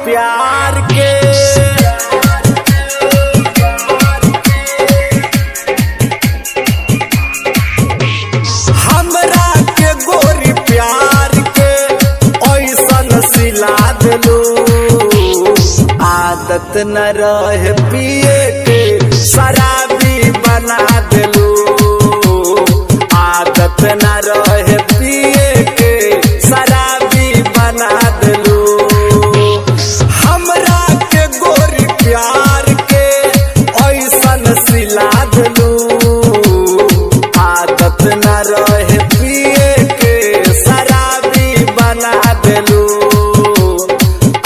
प्यार के। हमरा के गोरी प्यार के ऐसन सिला देलू, आदत न रहे पिए के शराबी बना देलू, आदत न रहे पिए के शराबी बना देलू। हमरा के गोरी प्यार के ऐसन सिला देलू, आदत न रहे पिए के शराबी बना देलू,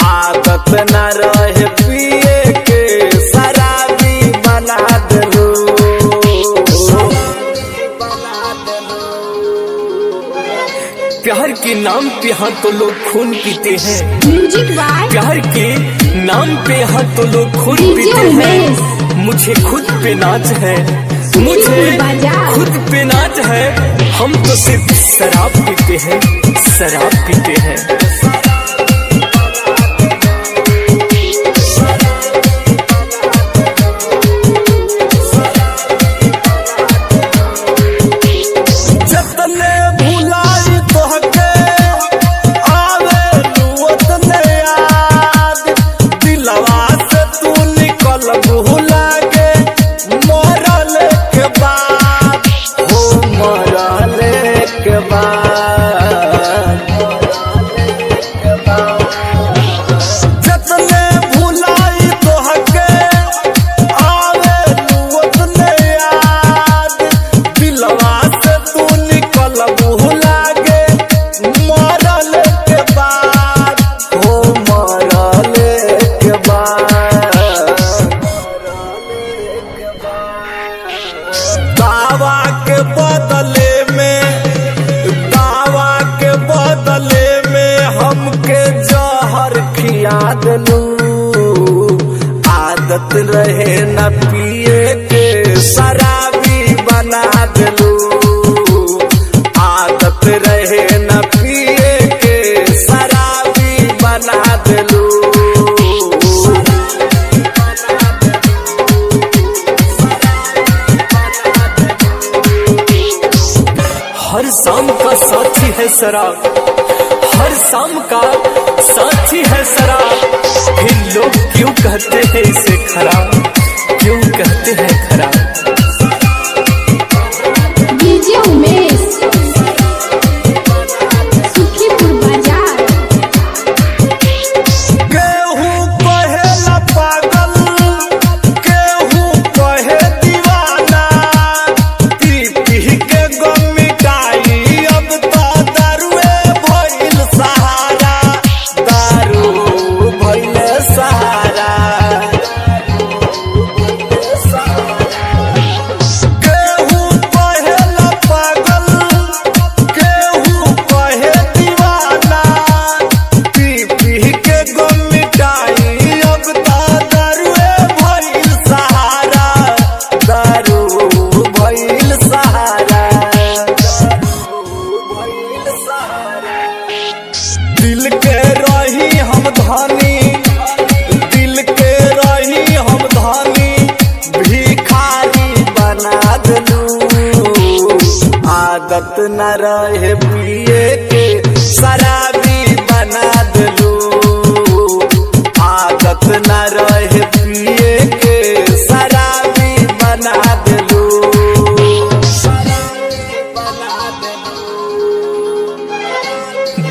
आदत न रहे पिए के शराबी बना देलू। प्यार के नाम पे यहाँ तो लोग खून पीते हैं, प्यार के नाम पे यहाँ तो लोग खून पीते हैं। मुझे खुद पे नाच है, मुझे खुद पे नाच है। हम तो सिर्फ शराब पीते हैं, शराब पीते हैं। दावा के बदले में हमके जहर खिया देलू, आदत रहे न पिए के शराबी बना देलू, आदत रहे न पिए के शराबी बना देलू। हर शाम का साथी है शराब, हर शाम का साथी है शराब। फिर लोग क्यों कहते हैं इसे खराब, क्यों कहते हैं खराब। डीजे उमेश सुखीपुर बाजार। केहू कहेला पागल, केहू कहे दीवाना, पी पी के गम मिटाई अब तो दारुए भइल सहारा, दारू भइल सहारा। केहू कहेला पागल, केहू कहे दीवाना, पी पी के गम मिटाई अब तो दारुए भइल सहारा, दारू भइल सहारा। दिल के रही हम धनी, दिल के रही हम धनी, भिखारी बना देलू, आदत न रहे पिए के शराबी बना देलू, आदत न रहे पिए के शराबी बना देलू।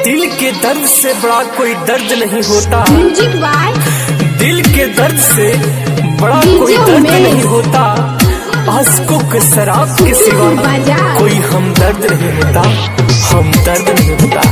दिल के दर्द से बड़ा कोई दर्द नहीं होता, म्यूजिक बाय दिल के दर्द से बड़ा कोई दर्द नहीं होता। आशिकों के शराब के सिवा कोई हमदर्द नहीं होता, हमदर्द नहीं होता।